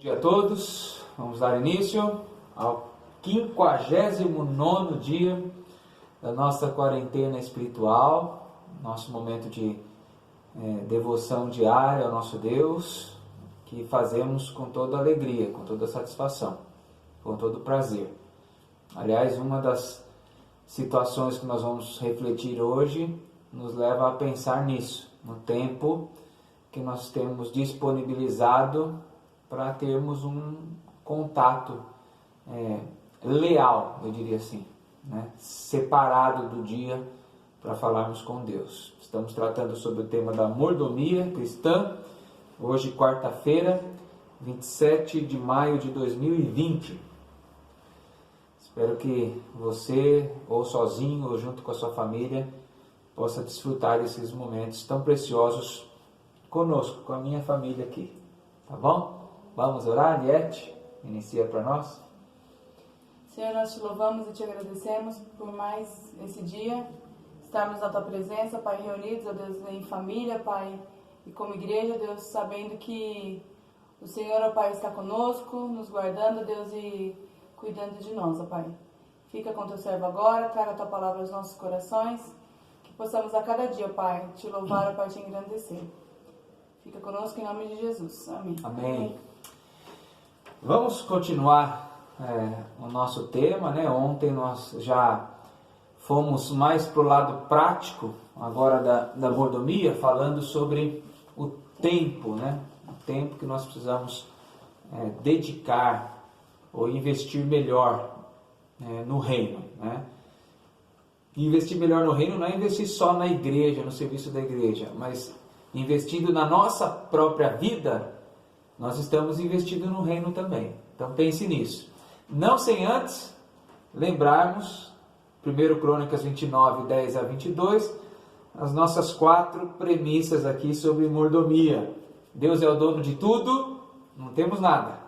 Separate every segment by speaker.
Speaker 1: Bom dia a todos, vamos dar início ao 59º dia da nossa quarentena espiritual, nosso momento de devoção diária ao nosso Deus, que fazemos com toda alegria, com toda satisfação, com todo prazer. Aliás, uma das situações que nós vamos refletir hoje nos leva a pensar nisso, no tempo que nós temos disponibilizado para termos um contato leal, eu diria assim, né? Separado do dia para falarmos com Deus. Estamos tratando sobre o tema da mordomia cristã, hoje quarta-feira, 27 de maio de 2020. Espero que você, ou sozinho, ou junto com a sua família, possa desfrutar desses momentos tão preciosos conosco, com a minha família aqui, tá bom? Vamos orar, Liette? Inicia para nós.
Speaker 2: Senhor, nós te louvamos e te agradecemos por mais esse dia, estarmos na tua presença, Pai, reunidos, ó Deus, em família, Pai, e como igreja, Deus, sabendo que o Senhor, ó Pai, está conosco, nos guardando, Deus, e cuidando de nós, ó Pai. Fica com teu servo agora, traga a tua palavra aos nossos corações, que possamos a cada dia, Pai, te louvar, ó Pai, te engrandecer. Fica conosco em nome de Jesus. Amém.
Speaker 1: Amém. Vamos continuar o nosso tema, né? Ontem nós já fomos mais para o lado prático, agora da mordomia, falando sobre o tempo, né? O tempo que nós precisamos dedicar ou investir melhor no reino, né? Investir melhor no reino não é investir só na igreja, no serviço da igreja, mas investindo na nossa própria vida, nós estamos investindo no reino também. Então pense nisso. Não sem antes lembrarmos, 1 Crônicas 29, 10 a 22, as nossas 4 premissas aqui sobre mordomia. Deus é o dono de tudo, não temos nada.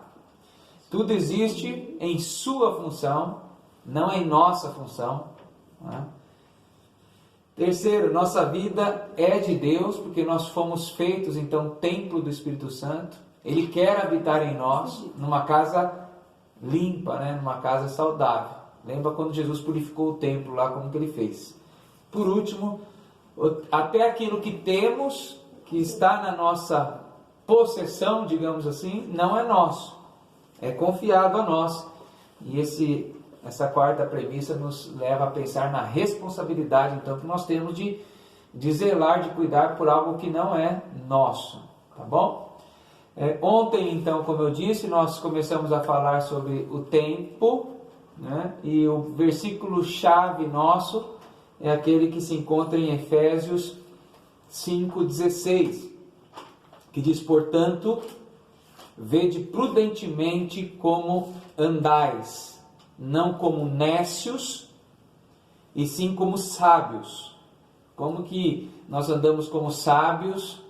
Speaker 1: Tudo existe em sua função, não em nossa função, né? Terceiro, nossa vida é de Deus, porque nós fomos feitos, então, templo do Espírito Santo. Ele quer habitar em nós, numa casa limpa, né? Numa casa saudável. Lembra quando Jesus purificou o templo lá, como que ele fez? Por último, até aquilo que temos, que está na nossa possessão, digamos assim, não é nosso. É confiado a nós. E essa quarta premissa nos leva a pensar na responsabilidade, então, que nós temos de zelar, de cuidar por algo que não é nosso, tá bom? Ontem, então, como eu disse, nós começamos a falar sobre o tempo, né? E o versículo-chave nosso é aquele que se encontra em Efésios 5,16, que diz, portanto, vede prudentemente como andais, não como nécios, e sim como sábios. Como que nós andamos como sábios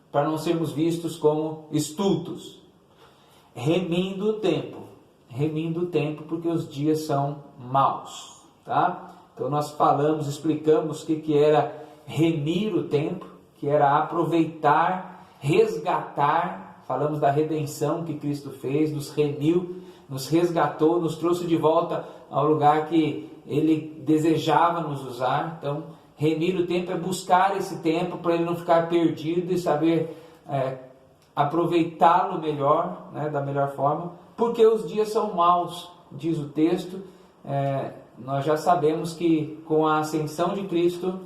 Speaker 1: para não sermos vistos como estultos? Remindo o tempo, porque os dias são maus, tá? Então nós explicamos o que era remir o tempo, que era aproveitar, resgatar. Falamos da redenção que Cristo fez, nos remiu, nos resgatou, nos trouxe de volta ao lugar que Ele desejava nos usar. Então, remir o tempo é buscar esse tempo para ele não ficar perdido e saber aproveitá-lo melhor, né, da melhor forma, porque os dias são maus, diz o texto. Nós já sabemos que com a ascensão de Cristo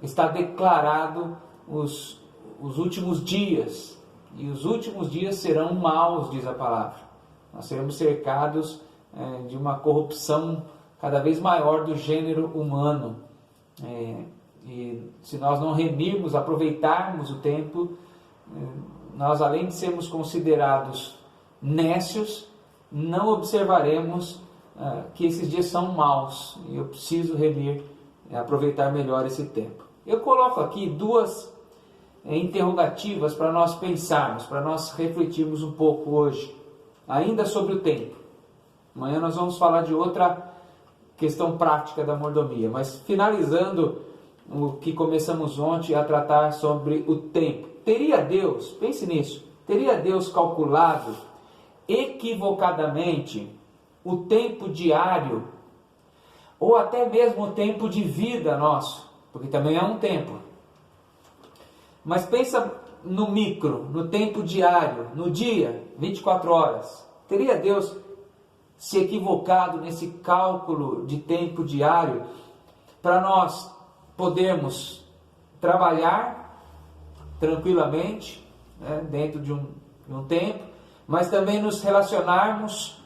Speaker 1: está declarado os últimos dias, e os últimos dias serão maus, diz a palavra. Nós seremos cercados de uma corrupção cada vez maior do gênero humano. E se nós não remirmos, aproveitarmos o tempo, nós, além de sermos considerados nécios, não observaremos que esses dias são maus. E eu preciso remir, aproveitar melhor esse tempo. Eu coloco aqui 2 interrogativas para nós pensarmos, para nós refletirmos um pouco hoje, ainda sobre o tempo. Amanhã nós vamos falar de outra questão prática da mordomia, mas finalizando o que começamos ontem a tratar sobre o tempo. Teria Deus, pense nisso, teria Deus calculado equivocadamente o tempo diário, ou até mesmo o tempo de vida nosso, porque também é um tempo. Mas pensa no micro, no tempo diário, no dia, 24 horas. Teria Deus se equivocado nesse cálculo de tempo diário para nós podermos trabalhar tranquilamente, né, dentro de um tempo, mas também nos relacionarmos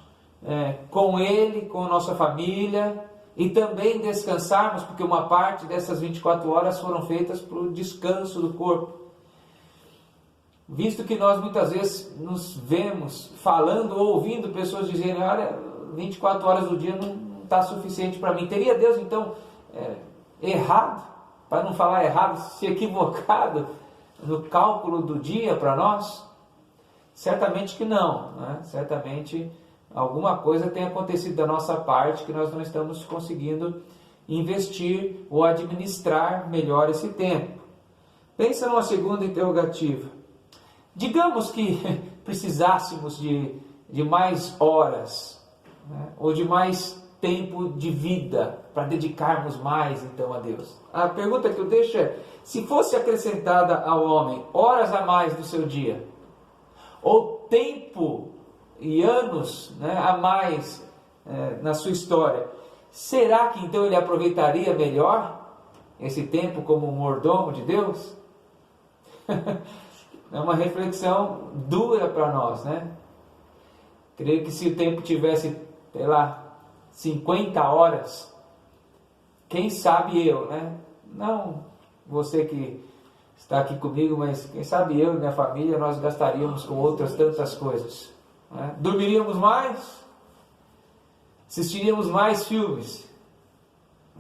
Speaker 1: com Ele, com a nossa família, e também descansarmos, porque uma parte dessas 24 horas foram feitas para o descanso do corpo. Visto que nós muitas vezes nos vemos falando ou ouvindo pessoas dizerem, olha, 24 horas do dia não está suficiente para mim. Teria Deus então errado, para não falar errado, se equivocado no cálculo do dia para nós? Certamente que não, né? Certamente alguma coisa tem acontecido da nossa parte que nós não estamos conseguindo investir ou administrar melhor esse tempo. Pensa numa segunda interrogativa. Digamos que precisássemos de mais horas, né, ou de mais tempo de vida para dedicarmos mais então a Deus. A pergunta que eu deixo é, se fosse acrescentada ao homem horas a mais do seu dia, ou tempo e anos, né, a mais na sua história, será que então ele aproveitaria melhor esse tempo como mordomo de Deus? É uma reflexão dura para nós, né? Creio que se o tempo tivesse, sei lá, 50 horas, quem sabe eu, né? Não você que está aqui comigo, mas quem sabe eu e minha família, nós gastaríamos com outras tantas coisas, né? Dormiríamos mais, assistiríamos mais filmes.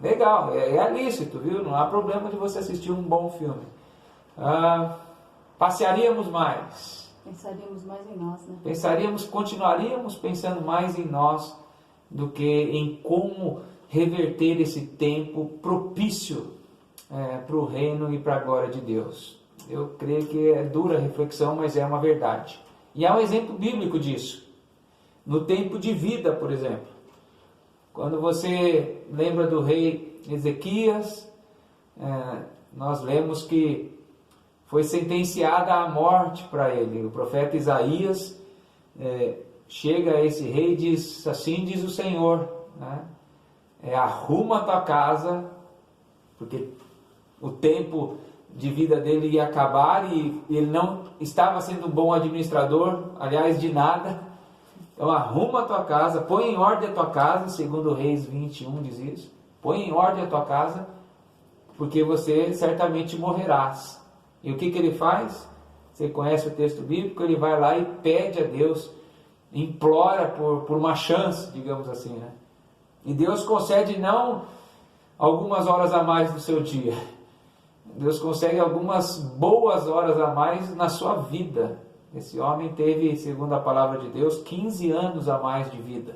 Speaker 1: Legal, é lícito, viu? Não há problema de você assistir um bom filme. Passearíamos mais.
Speaker 2: Pensaríamos mais em nós, né?
Speaker 1: Continuaríamos pensando mais em nós do que em como reverter esse tempo propício para o reino e para a glória de Deus. Eu creio que é dura a reflexão, mas é uma verdade. E há um exemplo bíblico disso. No tempo de vida, por exemplo. Quando você lembra do rei Ezequias, nós lemos que foi sentenciada à morte para ele. O profeta Isaías chega a esse rei e diz, assim diz o Senhor, né? Arruma a tua casa, porque o tempo de vida dele ia acabar e ele não estava sendo um bom administrador, aliás, de nada. Então arruma a tua casa, põe em ordem a tua casa, segundo Reis 21 diz isso, põe em ordem a tua casa, porque você certamente morrerás. E o que ele faz? Você conhece o texto bíblico, ele vai lá e pede a Deus, implora por uma chance, digamos assim, né? E Deus concede não algumas horas a mais do seu dia, Deus concede algumas boas horas a mais na sua vida. Esse homem teve, segundo a palavra de Deus, 15 anos a mais de vida.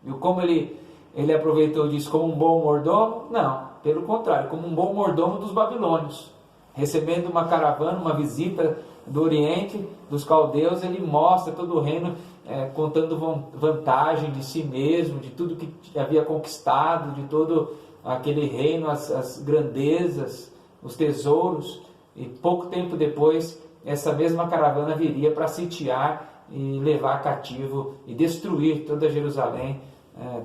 Speaker 1: E como ele aproveitou disso como um bom mordomo? Não, pelo contrário, como um bom mordomo dos babilônios. Recebendo uma caravana, uma visita do Oriente, dos caldeus, ele mostra todo o reino, contando vantagem de si mesmo, de tudo que havia conquistado, de todo aquele reino, as grandezas, os tesouros. E pouco tempo depois, essa mesma caravana viria para sitiar e levar cativo e destruir toda Jerusalém,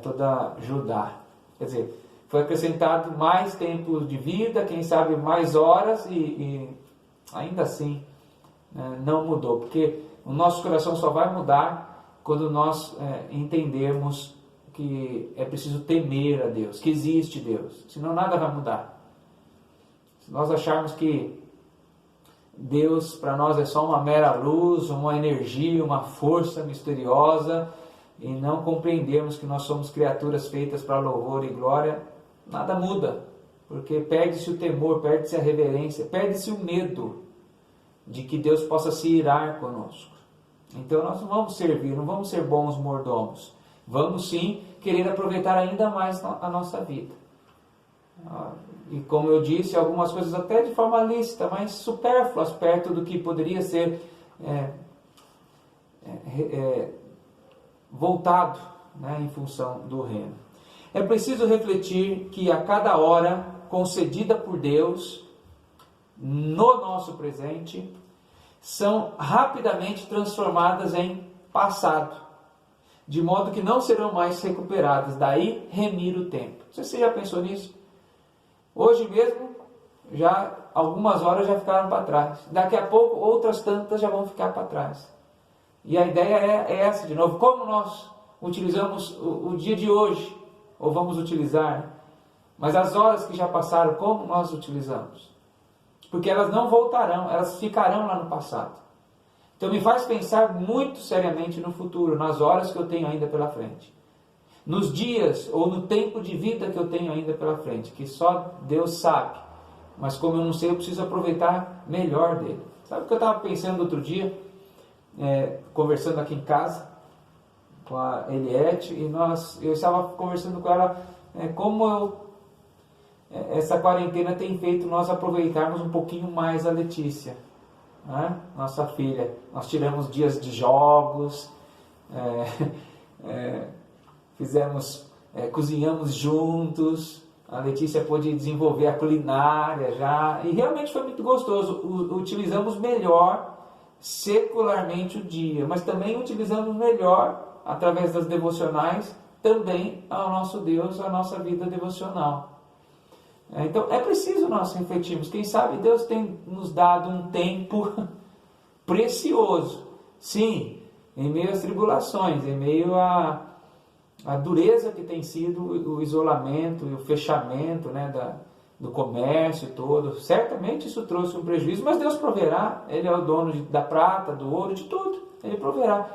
Speaker 1: toda Judá. Quer dizer, foi acrescentado mais tempo de vida, quem sabe mais horas, e ainda assim não mudou, porque o nosso coração só vai mudar quando nós entendermos que é preciso temer a Deus, que existe Deus, senão nada vai mudar. Se nós acharmos que Deus para nós é só uma mera luz, uma energia, uma força misteriosa, e não compreendermos que nós somos criaturas feitas para louvor e glória, nada muda, porque perde-se o temor, perde-se a reverência, perde-se o medo de que Deus possa se irar conosco. Então nós não vamos servir, não vamos ser bons mordomos, vamos sim querer aproveitar ainda mais a nossa vida. E como eu disse, algumas coisas até de forma lícita, mas supérfluas perto do que poderia ser voltado, né, em função do reino. É preciso refletir que a cada hora concedida por Deus no nosso presente são rapidamente transformadas em passado, de modo que não serão mais recuperadas. Daí remir o tempo. Você já pensou nisso? Hoje mesmo, já algumas horas já ficaram para trás. Daqui a pouco, outras tantas já vão ficar para trás. E a ideia é essa, de novo. Como nós utilizamos o dia de hoje, ou vamos utilizar, mas as horas que já passaram, como nós utilizamos? Porque elas não voltarão, elas ficarão lá no passado. Então me faz pensar muito seriamente no futuro, nas horas que eu tenho ainda pela frente. Nos dias ou no tempo de vida que eu tenho ainda pela frente, que só Deus sabe. Mas como eu não sei, eu preciso aproveitar melhor dele. Sabe o que eu estava pensando outro dia, conversando aqui em casa, com a Eliette, e eu estava conversando com ela como essa quarentena tem feito nós aproveitarmos um pouquinho mais a Letícia, né? Nossa filha. Nós tiramos dias de jogos, cozinhamos juntos, a Letícia pôde desenvolver a culinária já, e realmente foi muito gostoso. Utilizamos melhor secularmente o dia, mas também utilizamos melhor, através das devocionais, também ao nosso Deus, a nossa vida devocional. Então é preciso nós refletirmos. Quem sabe Deus tem nos dado um tempo precioso, sim, em meio às tribulações, em meio à dureza que tem sido o isolamento e o fechamento, né, do comércio todo. Certamente isso trouxe um prejuízo, mas Deus proverá. Ele é o dono da prata, do ouro, de tudo. Ele proverá.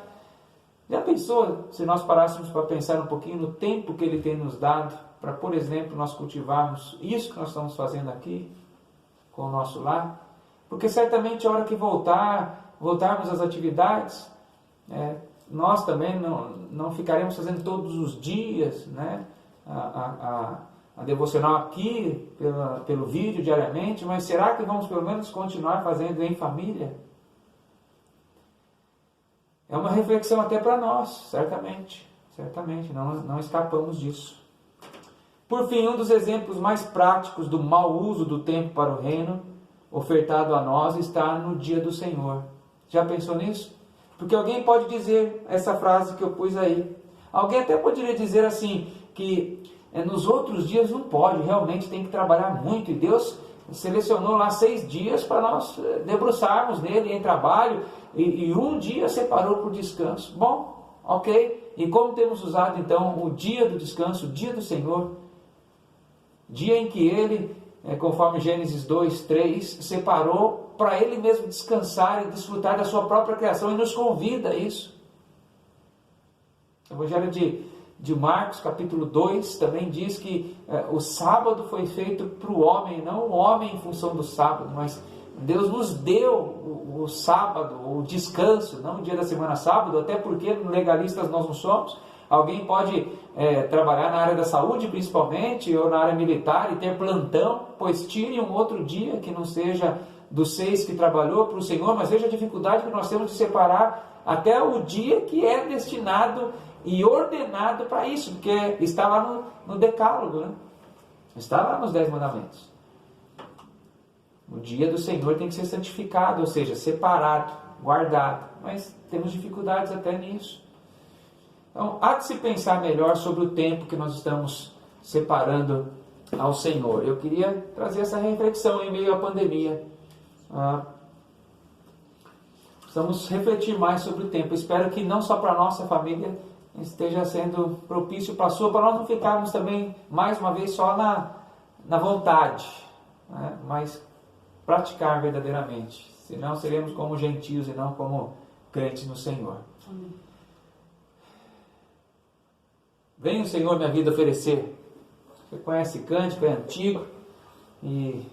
Speaker 1: Já pensou se nós parássemos para pensar um pouquinho no tempo que Ele tem nos dado para, por exemplo, nós cultivarmos isso que nós estamos fazendo aqui com o nosso lar? Porque certamente a hora que voltarmos às atividades, nós também não ficaremos fazendo todos os dias, né, a devocional aqui pelo vídeo diariamente, mas será que vamos pelo menos continuar fazendo em família? É uma reflexão até para nós, certamente, não escapamos disso. Por fim, um dos exemplos mais práticos do mau uso do tempo para o reino ofertado a nós está no dia do Senhor. Já pensou nisso? Porque alguém pode dizer essa frase que eu pus aí. Alguém até poderia dizer assim, que nos outros dias não pode, realmente tem que trabalhar muito, e Deus selecionou lá 6 dias para nós debruçarmos nele em trabalho, e um dia separou por descanso. Bom, ok. E como temos usado então o dia do descanso, o dia do Senhor, dia em que Ele, conforme Gênesis 2:3, separou para Ele mesmo descansar e desfrutar da sua própria criação, e nos convida a isso. O Evangelho de Marcos, capítulo 2, também diz que o sábado foi feito para o homem, não o homem em função do sábado, mas Deus nos deu o sábado, o descanso, não o dia da semana sábado, até porque legalistas nós não somos. Alguém pode trabalhar na área da saúde principalmente, ou na área militar, e ter plantão, pois tire um outro dia que não seja dos 6 que trabalhou para o Senhor, mas veja a dificuldade que nós temos de separar até o dia que é destinado e ordenado para isso, porque está lá no decálogo, né? Está lá nos 10 mandamentos. O dia do Senhor tem que ser santificado, ou seja, separado, guardado, mas temos dificuldades até nisso. Então, há de se pensar melhor sobre o tempo que nós estamos separando ao Senhor. Eu queria trazer essa reflexão em meio à pandemia. Precisamos refletir mais sobre o tempo. Espero que não só para a nossa família esteja sendo propício para a sua, para nós não ficarmos também, mais uma vez, só na vontade, né? Mas praticar verdadeiramente. Senão seremos como gentios e não como crentes no Senhor. Amém. Vem o Senhor minha vida oferecer. Você conhece cântico, é antigo, e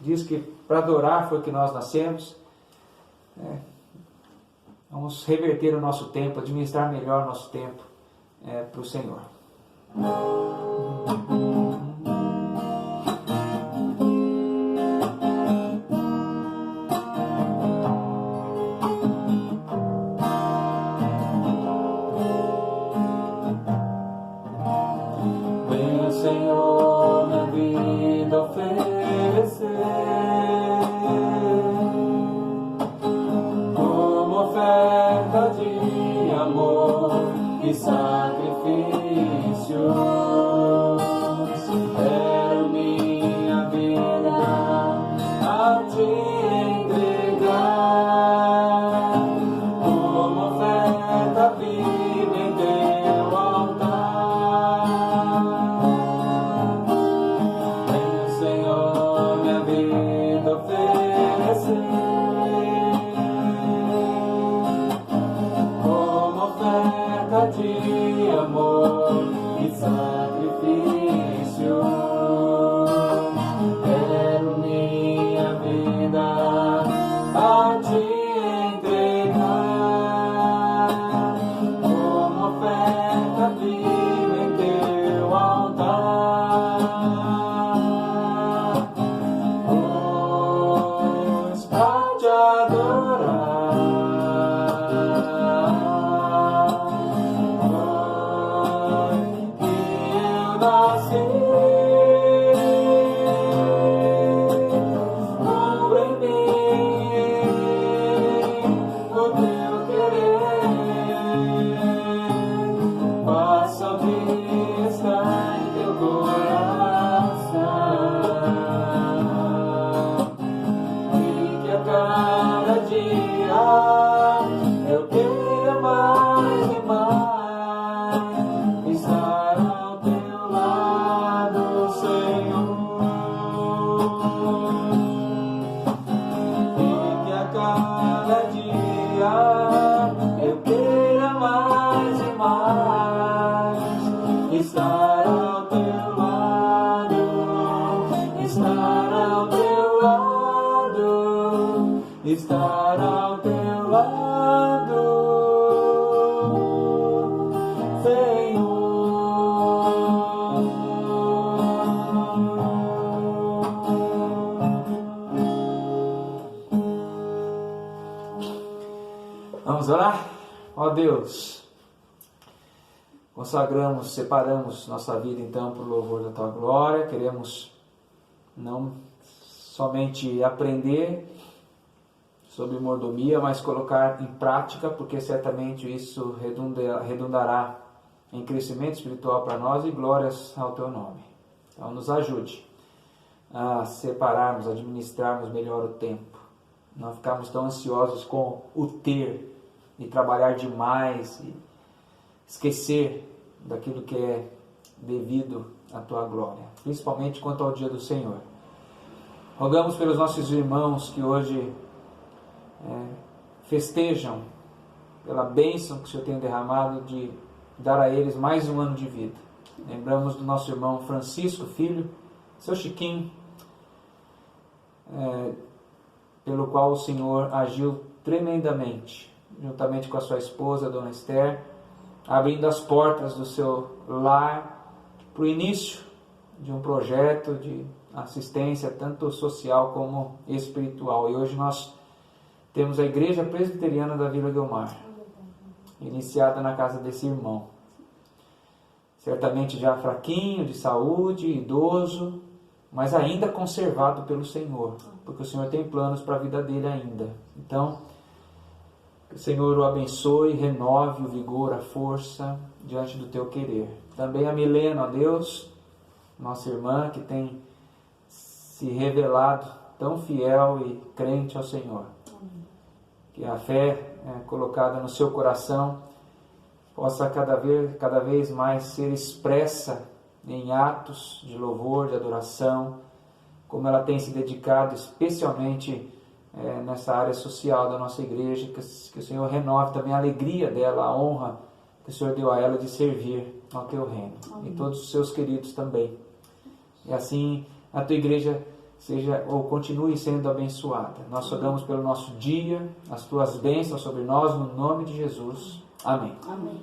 Speaker 1: diz que para adorar foi que nós nascemos. Vamos reverter o nosso tempo, administrar melhor o nosso tempo para o Senhor. Senhor, minha vida oferecer como oferta de amor e sacrifício. Quero minha vida a te entregar como oferta viva em teu altar. Venho, Senhor, minha vida oferecer como oferta de amor e sacrifício. Quero minha vida a te entregar como oferta viva em teu altar. Pois pra te adorar foi que eu nasci. Cumpra em mim o teu querer, faça-me estar em teu coração, e que a cada dia eu queira mais e mais estar ao teu lado, Senhor. E que a cada dia eu queira mais e mais estar ao teu lado, estar ao teu lado, estar ao teu lado, Vamos orar? Ó Deus, consagramos, separamos nossa vida então para o louvor da Tua glória. Queremos não somente aprender sobre mordomia, mas colocar em prática, porque certamente isso redundará em crescimento espiritual para nós e glórias ao Teu nome. Então nos ajude a separarmos, administrarmos melhor o tempo, não ficarmos tão ansiosos com o ter e trabalhar demais e esquecer daquilo que é devido à Tua glória, principalmente quanto ao dia do Senhor. Rogamos pelos nossos irmãos que hoje festejam pela bênção que o Senhor tem derramado de dar a eles mais um ano de vida. Lembramos do nosso irmão Francisco, filho, seu Chiquinho, pelo qual o Senhor agiu tremendamente, juntamente com a sua esposa, Dona Esther, abrindo as portas do seu lar para o início de um projeto de assistência, tanto social como espiritual. E hoje nós temos a Igreja Presbiteriana da Vila Guilmar, iniciada na casa desse irmão. Certamente já fraquinho de saúde, idoso, mas ainda conservado pelo Senhor, porque o Senhor tem planos para a vida dele ainda. Então, que o Senhor o abençoe, renove o vigor, a força diante do Teu querer. Também a Milena, ó Deus, nossa irmã, que tem se revelado tão fiel e crente ao Senhor. Que a fé colocada no seu coração possa cada vez mais ser expressa em atos de louvor, de adoração, como ela tem se dedicado especialmente nessa área social da nossa igreja, que o Senhor renove também a alegria dela, a honra que o Senhor deu a ela de servir ao Teu reino. Amém. E todos os seus queridos também. E assim a Tua igreja seja ou continue sendo abençoada. Nós rogamos pelo nosso dia, as Tuas bênçãos sobre nós, no nome de Jesus. Amém.
Speaker 2: Amém.